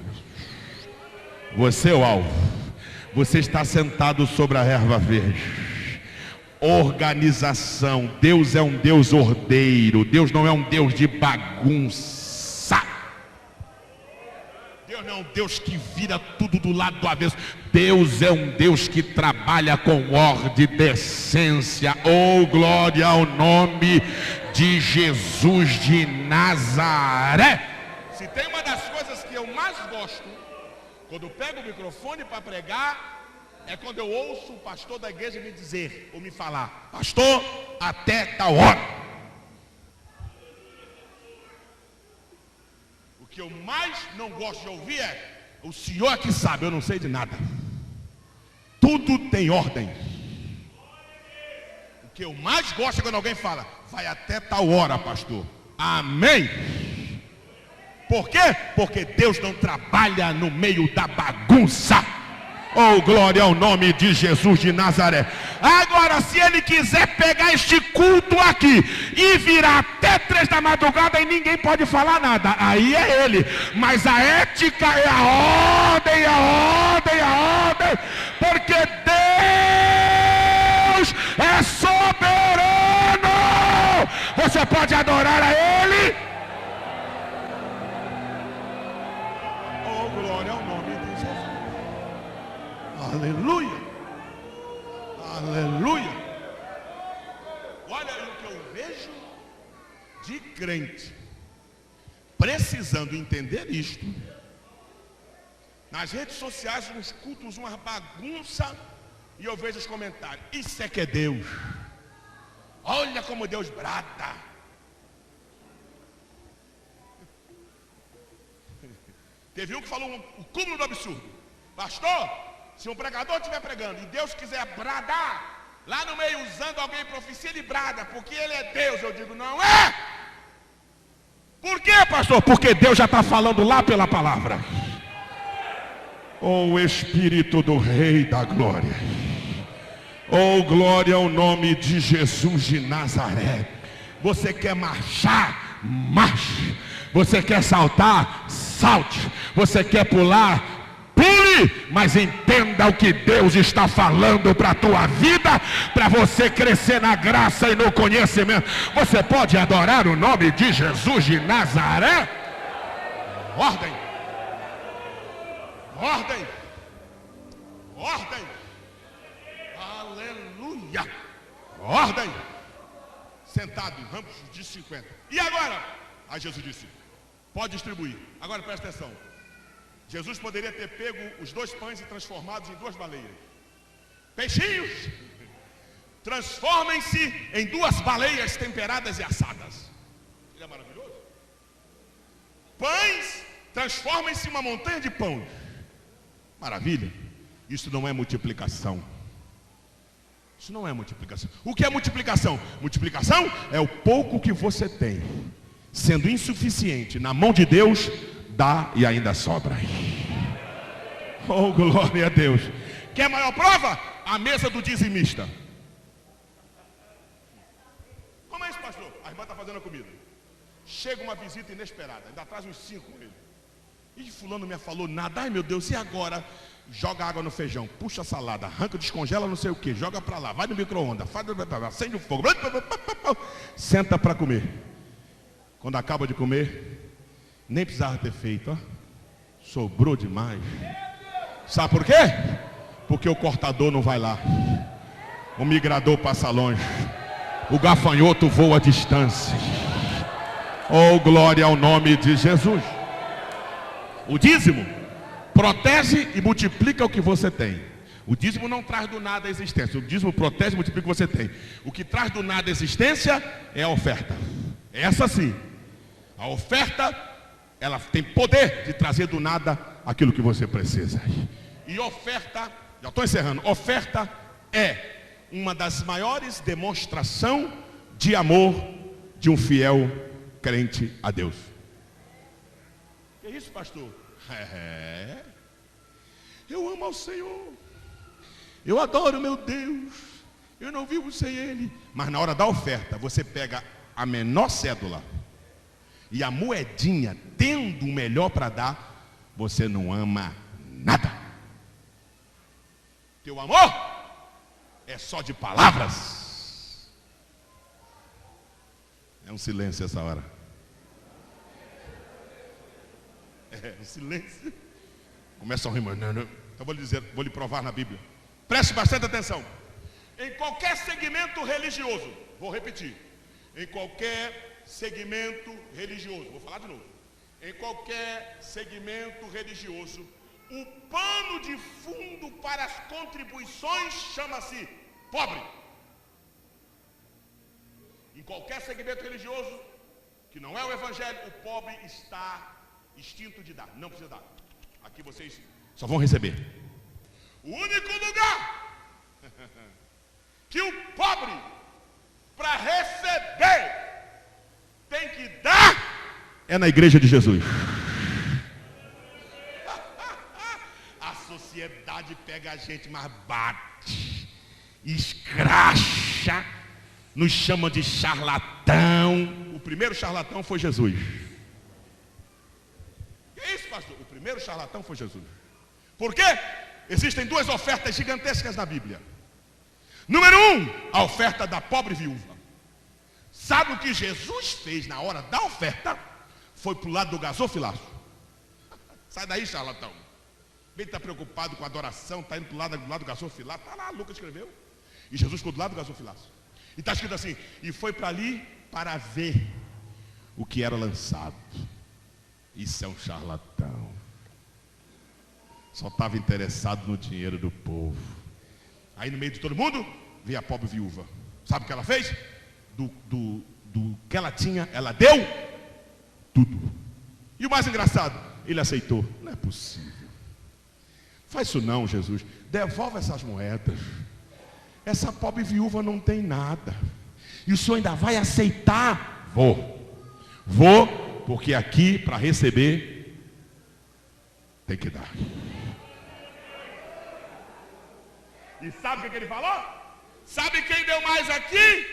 [SPEAKER 1] Você é o alvo. Você está sentado sobre a erva verde. Organização. Deus é um Deus ordeiro. Deus não é um Deus de bagunça. Deus não é um Deus que vira tudo do lado do avesso. Deus é um Deus que trabalha com ordem e decência. Oh, glória ao nome de Jesus de Nazaré. Se tem uma das coisas que eu mais gosto, quando eu pego o microfone para pregar, é quando eu ouço o pastor da igreja me dizer, ou me falar: pastor, até tal hora. O que eu mais não gosto de ouvir é: o senhor é que sabe, eu não sei de nada. Tudo tem ordem. O que eu mais gosto é quando alguém fala: vai até tal hora, pastor. Amém. Por quê? Porque Deus não trabalha no meio da bagunça. Oh, glória ao nome de Jesus de Nazaré. Agora, se ele quiser pegar este culto aqui e virar até 3 da madrugada e ninguém pode falar nada, aí é ele. Mas a ética é a ordem, porque Deus é soberano. Você pode adorar a ele. Oh, glória ao nome de Jesus. Aleluia. Aleluia. Olha o que eu vejo de crente precisando entender isto. Nas redes sociais, nos cultos, uma bagunça, e eu vejo os comentários: isso é que é Deus. Olha como Deus brada. Teve um que falou o cúmulo do absurdo: pastor, se um pregador estiver pregando e Deus quiser bradar lá no meio usando alguém em profecia, ele brada, porque ele é Deus. Eu digo: não é. Por quê, pastor? Porque Deus já está falando lá pela palavra. Oh, Espírito do Rei da Glória. Oh, glória ao nome de Jesus de Nazaré. Você quer marchar? Marche. Você quer saltar? Salte. Você quer pular? Pule. Mas entenda o que Deus está falando para a tua vida, para você crescer na graça e no conhecimento. Você pode adorar o nome de Jesus de Nazaré? Ordem. Ordem. Ordem. Aleluia. Ordem. Sentado em ramos de 50. E agora? Aí Jesus disse: pode distribuir. Agora presta atenção. Jesus poderia ter pego os 2 pães e transformados em 2 baleias. Peixinhos, transformem-se em 2 baleias temperadas e assadas. Ele é maravilhoso. Pães, transformem-se em uma montanha de pão. Maravilha. Isso não é multiplicação. Isso não é multiplicação. O que é multiplicação? Multiplicação é o pouco que você tem, sendo insuficiente, na mão de Deus, dá e ainda sobra. Oh, glória a Deus. Quer maior prova? A mesa do dizimista. irmã está fazendo a comida. Chega uma visita inesperada, ainda traz uns 5 com ele. E fulano não me falou nada. Ai meu Deus, e agora? Joga água no feijão, puxa a salada, arranca, descongela não sei o que, joga para lá, vai no micro-ondas, acende o fogo, senta para comer. Quando acaba de comer, nem precisava ter feito, ó. Sobrou demais. Sabe por quê? Porque o cortador não vai lá, o migrador passa longe, o gafanhoto voa a distância. Oh, glória ao nome de Jesus. O dízimo protege e multiplica o que você tem. O dízimo não traz do nada a existência. O dízimo protege e multiplica o que você tem. O que traz do nada a existência é a oferta. Essa sim. A oferta, ela tem poder de trazer do nada aquilo que você precisa. E oferta, já estou encerrando, oferta é uma das maiores demonstrações de amor de um fiel crente a Deus. Que isso, pastor? Eu amo ao Senhor, eu adoro meu Deus, eu não vivo sem Ele. Mas na hora da oferta, você pega a menor cédula e a moedinha, tendo o melhor para dar, você não ama nada. Teu amor é só de palavras. É um silêncio essa hora. É um silêncio. Começa a rir, não. Então vou lhe provar na Bíblia. Preste bastante atenção. Em qualquer segmento religioso, vou repetir. Em qualquer segmento religioso, vou falar de novo. Em qualquer segmento religioso, o pano de fundo para as contribuições chama-se pobre. Em qualquer segmento religioso, que não é o evangelho, o pobre está extinto de dar, não precisa dar. Aqui vocês só vão receber. O único lugar que o pobre, para receber, tem que dar, é na igreja de Jesus. A sociedade pega a gente, mas bate, escracha, nos chama de charlatão. O primeiro charlatão foi Jesus. Que isso, pastor? O primeiro charlatão foi Jesus. Por quê? Existem 2 ofertas gigantescas na Bíblia. Número 1, a oferta da pobre viúva. Sabe o que Jesus fez na hora da oferta? Foi para o lado do gasofilaço. Sai daí, charlatão. Ele está preocupado com a adoração, está indo para o lado do gasofilaço. Está lá, Lucas escreveu. E Jesus ficou do lado do gasofilaço. E está escrito assim: e foi para ali para ver o que era lançado. Isso é um charlatão. Só estava interessado no dinheiro do povo. Aí no meio de todo mundo, veio a pobre viúva. Sabe o que ela fez? Do que ela tinha, ela deu tudo. E o mais engraçado, ele aceitou. Não é possível. Faz isso não, Jesus. Devolve essas moedas. Essa pobre viúva não tem nada. E o senhor ainda vai aceitar? Vou, porque aqui para receber tem que dar. E sabe o que ele falou? Sabe quem deu mais aqui?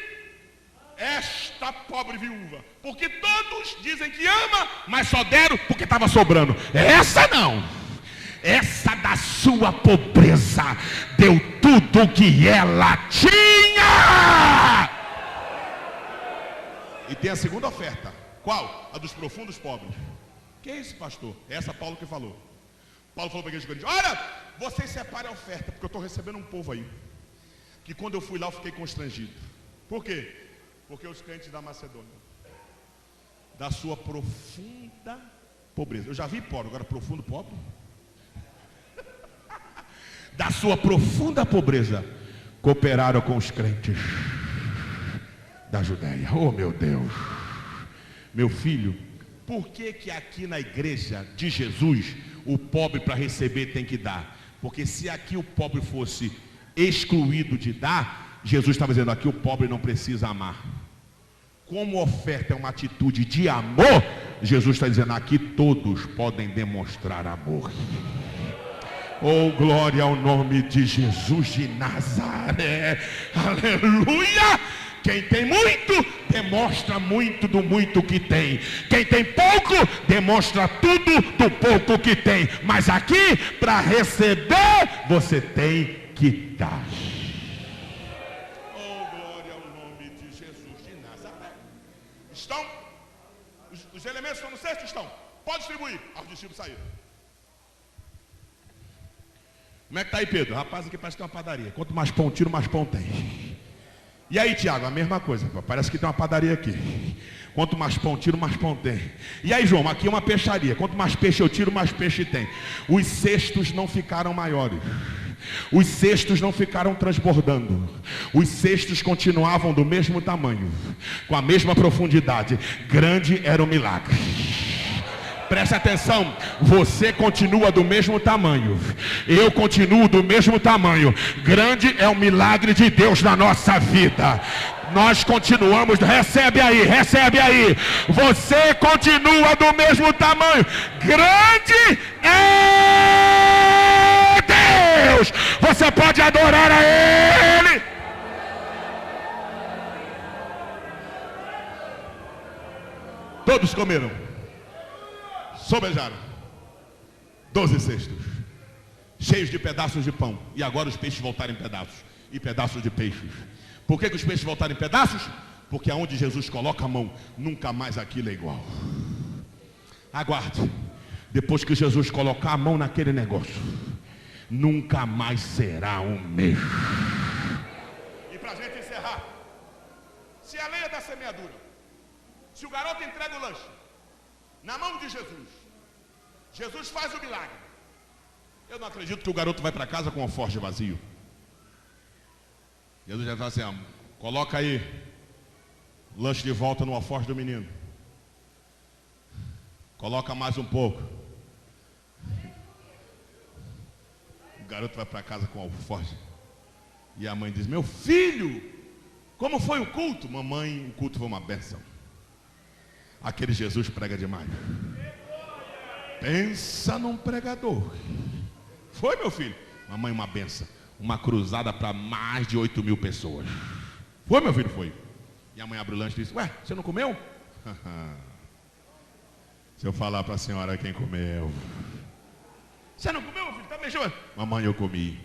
[SPEAKER 1] Esta pobre viúva. Porque todos dizem que ama, mas só deram porque estava sobrando. Essa não. Essa da sua pobreza deu tudo o que ela tinha. E tem a segunda oferta. Qual? A dos profundos pobres. Que é isso, pastor? É essa Paulo que falou. Paulo falou para a igreja de Corinto: olha, vocês separem a oferta, porque eu estou recebendo um povo aí que quando eu fui lá eu fiquei constrangido. Por quê? Porque os crentes da Macedônia, da sua profunda pobreza, eu já vi pobre, agora profundo pobre, da sua profunda pobreza, cooperaram com os crentes da Judéia. Oh meu Deus, meu filho, por que aqui na igreja de Jesus o pobre para receber tem que dar? Porque se aqui o pobre fosse excluído de dar, Jesus estava dizendo: aqui o pobre não precisa amar. Como oferta é uma atitude de amor, Jesus está dizendo: aqui todos podem demonstrar amor. Oh, glória ao nome de Jesus de Nazaré. Aleluia. Quem tem muito, demonstra muito do muito que tem. Quem tem pouco, demonstra tudo do pouco que tem. Mas aqui, para receber, você tem que dar. Oh, glória ao nome de Jesus de Nazaré. Estão? Os elementos estão no cesto? Estão. Pode distribuir. Os discípulos saíram. Como é que tá aí, Pedro? Rapaz, aqui parece que tem uma padaria. Quanto mais pão tiro, mais pão tem. E aí, Tiago, a mesma coisa. Parece que tem uma padaria aqui. Quanto mais pão tiro, mais pão tem. E aí, João, aqui é uma peixaria. Quanto mais peixe eu tiro, mais peixe tem. Os cestos não ficaram maiores. Os cestos não ficaram transbordando. Os cestos continuavam do mesmo tamanho, com a mesma profundidade. Grande era o milagre. Preste atenção, você continua do mesmo tamanho, eu continuo do mesmo tamanho. Grande é o milagre de Deus na nossa vida. Nós continuamos, recebe aí. Você continua do mesmo tamanho. Grande é Deus. Você pode adorar a Ele. Todos comeram. Sobejaram 12 cestos cheios de pedaços de pão. E agora os peixes voltaram em pedaços. E pedaços de peixes. Por que os peixes voltaram em pedaços? Porque aonde Jesus coloca a mão, nunca mais aquilo é igual. Aguarde. Depois que Jesus colocar a mão naquele negócio, nunca mais será o mesmo. E para a gente encerrar, se a lei é da semeadura, se o garoto entrega o lanche na mão de Jesus, Jesus faz o milagre. Eu não acredito que o garoto vai para casa com o alforje vazio. Jesus já fala assim, coloca aí o lanche de volta no alforje do menino. Coloca mais um pouco. O garoto vai para casa com o alforje. E a mãe diz, meu filho, como foi o culto? Mamãe, o culto foi uma bênção. Aquele Jesus prega demais. Pensa num pregador. Foi, meu filho? Mamãe, uma benção. Uma cruzada para mais de 8.000 pessoas. Foi, meu filho? Foi. E a mãe abre o lanche e diz, ué, você não comeu? Se eu falar para a senhora quem comeu. Você não comeu, meu filho? Tá mexendo? Mamãe, eu comi.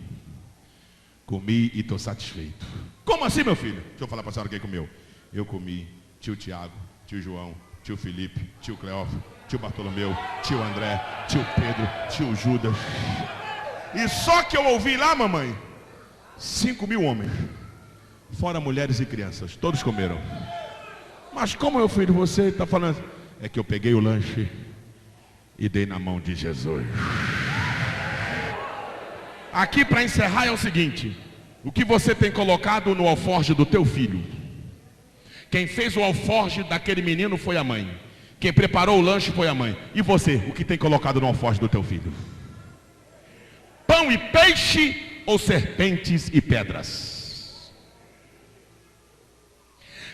[SPEAKER 1] Comi e estou satisfeito. Como assim, meu filho? Deixa eu falar para a senhora quem comeu. Eu comi. Tio Tiago, tio João, tio Felipe, tio Cleófilo, tio Bartolomeu, tio André, tio Pedro, tio Judas. E só que eu ouvi lá, mamãe, 5.000 homens, fora mulheres e crianças, todos comeram. Mas como, meu filho, você está falando? É que eu peguei o lanche e dei na mão de Jesus. Aqui para encerrar é o seguinte, o que você tem colocado no alforje do teu filho? Quem fez o alforje daquele menino foi a mãe. Quem preparou o lanche foi a mãe. E você, o que tem colocado no alforje do teu filho? Pão e peixe ou serpentes e pedras?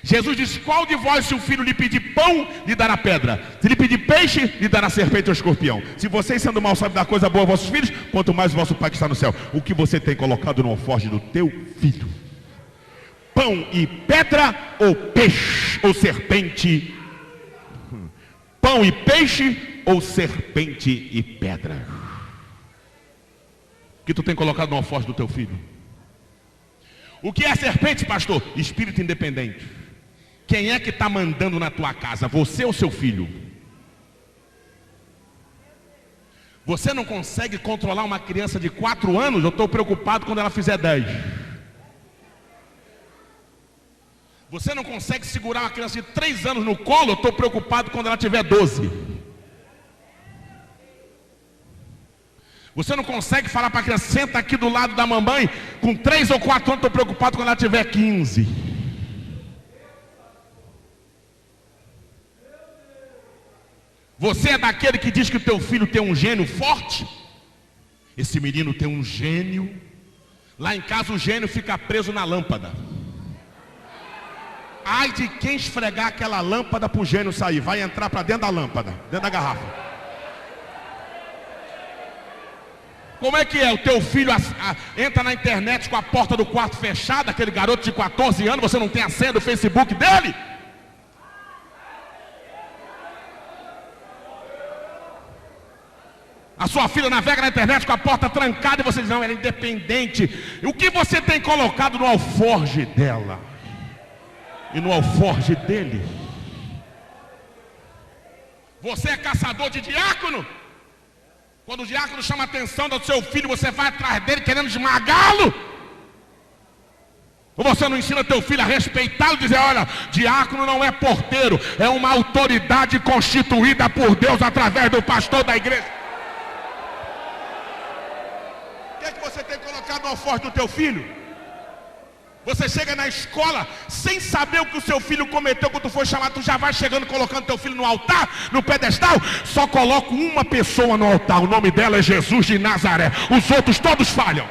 [SPEAKER 1] Jesus disse, qual de vós, se o filho lhe pedir pão, lhe dará pedra? Se lhe pedir peixe, lhe dará serpente ou escorpião? Se vocês, sendo mal, sabem dar coisa boa aos vossos filhos, quanto mais o vosso Pai que está no céu. O que você tem colocado no alforje do teu filho? Pão e pedra ou peixe ou serpente? Pão e peixe ou serpente e pedra? O que tu tem colocado no alforje do teu filho? O que é serpente, pastor? Espírito independente. Quem é que está mandando na tua casa? Você ou seu filho? Você não consegue controlar uma criança de 4 anos? Eu estou preocupado quando ela fizer 10. Você não consegue segurar uma criança de 3 anos no colo? Eu estou preocupado quando ela tiver 12. Você não consegue falar para a criança, senta aqui do lado da mamãe, com 3 ou 4 anos, estou preocupado quando ela tiver 15. Você é daquele que diz que o teu filho tem um gênio forte? Esse menino tem um gênio. Lá em casa o gênio fica preso na lâmpada. Ai de quem esfregar aquela lâmpada para o gênio sair. Vai entrar para dentro da lâmpada, dentro da garrafa. Como é que é? O teu filho entra na internet com a porta do quarto fechada, aquele garoto de 14 anos, você não tem a senha do Facebook dele? A sua filha navega na internet com a porta trancada e você diz, não, ela é independente. O que você tem colocado no alforge dela? E no alforge dele? Você é caçador de diácono? Quando o diácono chama a atenção do seu filho, você vai atrás dele querendo esmagá-lo? Ou você não ensina teu filho a respeitá-lo e dizer, olha, diácono não é porteiro, é uma autoridade constituída por Deus através do pastor da igreja? O que é que você tem colocado no alforje do teu filho? Você chega na escola sem saber o que o seu filho cometeu quando tu foi chamado, tu já vai chegando colocando teu filho no altar, no pedestal. Só coloco uma pessoa no altar, o nome dela é Jesus de Nazaré. Os outros todos falham.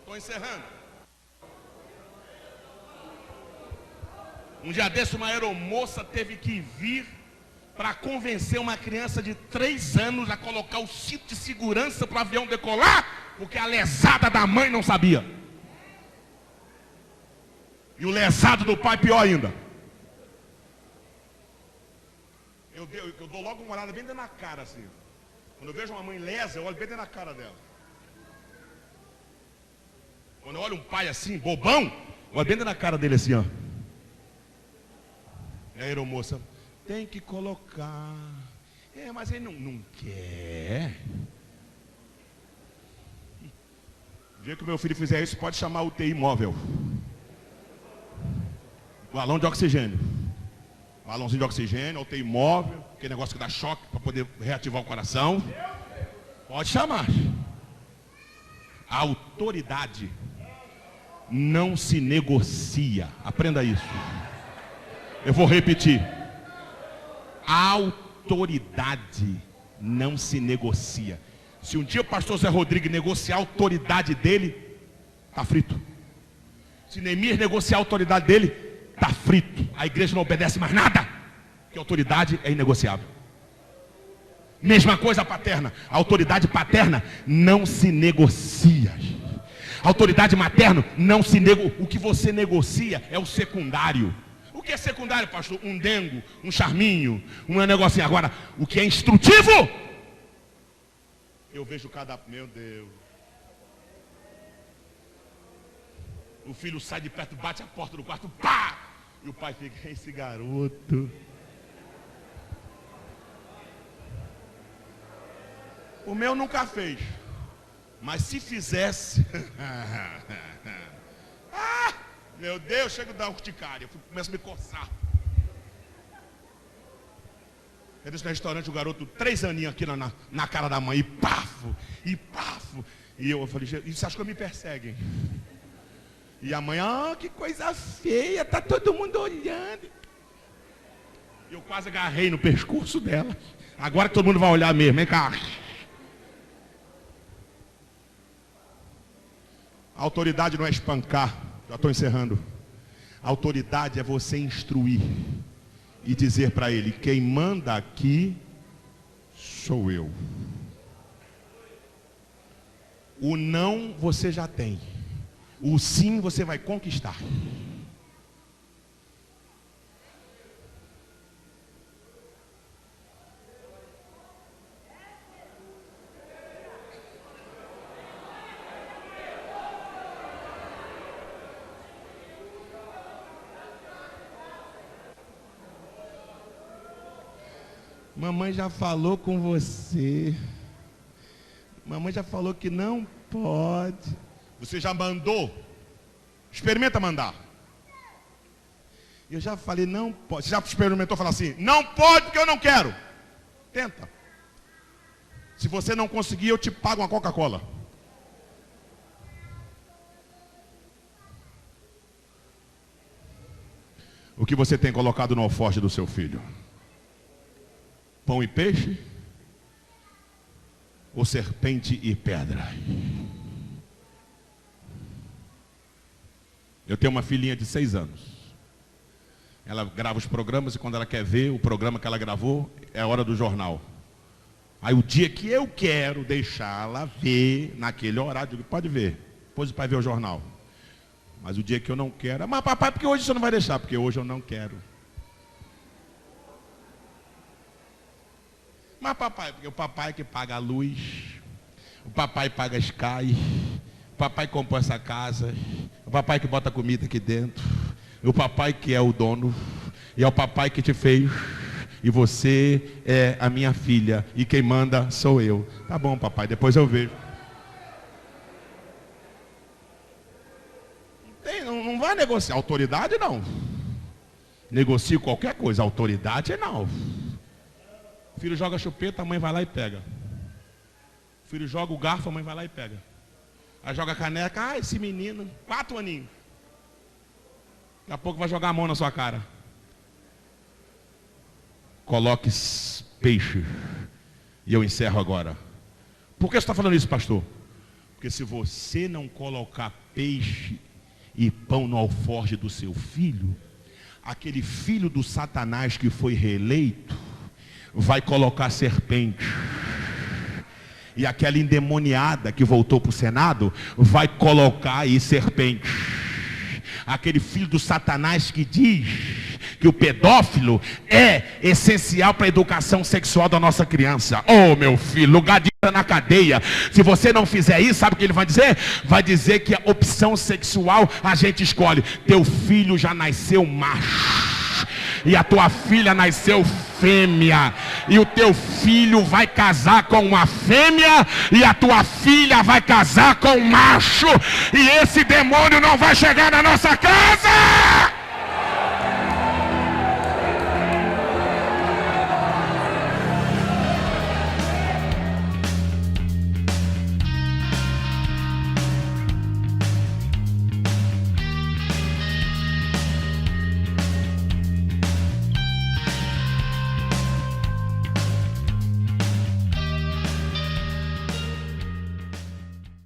[SPEAKER 1] Estou encerrando. Um dia desse, uma aeromoça teve que vir para convencer uma criança de 3 anos a colocar o cinto de segurança para o avião decolar, porque a lesada da mãe não sabia. E o lesado do pai pior ainda. Eu dou logo uma olhada bem dentro na cara assim. Quando eu vejo uma mãe lesa, eu olho bem dentro na cara dela. Quando eu olho um pai assim, bobão, eu olho bem dentro na cara dele assim, ó. E a aeromoça, tem que colocar. Mas ele não quer. O dia que o meu filho fizer isso, pode chamar o UTI móvel. Balão de oxigênio. Balãozinho de oxigênio, UTI móvel, aquele negócio que dá choque para poder reativar o coração. Pode chamar. A autoridade não se negocia. Aprenda isso. Eu vou repetir. A autoridade não se negocia. Se um dia o pastor Zé Rodrigues negociar a autoridade dele, está frito. Se Neemias negociar a autoridade dele, está frito. A igreja não obedece mais nada, porque a autoridade é inegociável. Mesma coisa a paterna. A autoridade paterna não se negocia. A autoridade materna não se negocia. O que você negocia é o secundário. O que é secundário, pastor? Um dengo, um charminho, um negocinho. Agora, o que é instrutivo? Eu vejo cada... Meu Deus. O filho sai de perto, bate a porta do quarto, pá! E o pai fica, esse garoto. O meu nunca fez. Mas se fizesse... Meu Deus, chego a dar urticária. Eu começo a me coçar. Eu disse no restaurante, o garoto, 3 aninhos aqui na cara da mãe. E pafo, e pafo. E eu falei, isso acho que me perseguem. E a mãe, que coisa feia, tá todo mundo olhando. Eu quase agarrei no pescoço dela. Agora que todo mundo vai olhar mesmo, vem cá. A autoridade não é espancar. Já estou encerrando. A autoridade é você instruir e dizer para ele, quem manda aqui sou eu. O não você já tem. O sim você vai conquistar. Mamãe já falou com você. Mamãe já falou que não pode. Você já mandou? Experimenta mandar. Eu já falei, não pode. Você já experimentou falar assim, não pode porque eu não quero. Tenta. Se você não conseguir, eu te pago uma Coca-Cola. O que você tem colocado no alforje do seu filho? Pão e peixe? Ou serpente e pedra? Eu tenho uma filhinha de 6 anos. Ela grava os programas e quando ela quer ver o programa que ela gravou, é a hora do jornal. Aí o dia que eu quero deixá-la ver naquele horário, eu digo, pode ver, depois o pai vê o jornal. Mas o dia que eu não quero, mas papai, porque hoje você não vai deixar? Porque hoje eu não quero. Mas papai, porque o papai que paga a luz, o papai paga a Sky, o papai comprou essa casa, o papai que bota comida aqui dentro, o papai que é o dono, e é o papai que te fez. E você é a minha filha. E quem manda sou eu. Tá bom, papai, depois eu vejo. Não vai negociar. Autoridade não. Negocie qualquer coisa. Autoridade não. O filho joga chupeta, a mãe vai lá e pega. O filho joga o garfo, a mãe vai lá e pega. Aí joga a caneca. Ah, esse menino, 4 aninhos. Daqui a pouco vai jogar a mão na sua cara. Coloque peixe. E eu encerro agora. Por que você está falando isso, pastor? Porque se você não colocar peixe e pão no alforje do seu filho, aquele filho do Satanás que foi reeleito vai colocar serpente. E aquela endemoniada que voltou para o Senado vai colocar aí serpente. Aquele filho do Satanás que diz que o pedófilo é essencial para a educação sexual da nossa criança. Oh, meu filho, lugar de ir na cadeia. Se você não fizer isso, sabe o que ele vai dizer? Vai dizer que a opção sexual a gente escolhe. Teu filho já nasceu macho e a tua filha nasceu fêmea, e o teu filho vai casar com uma fêmea e a tua filha vai casar com um macho, e esse demônio não vai chegar na nossa casa.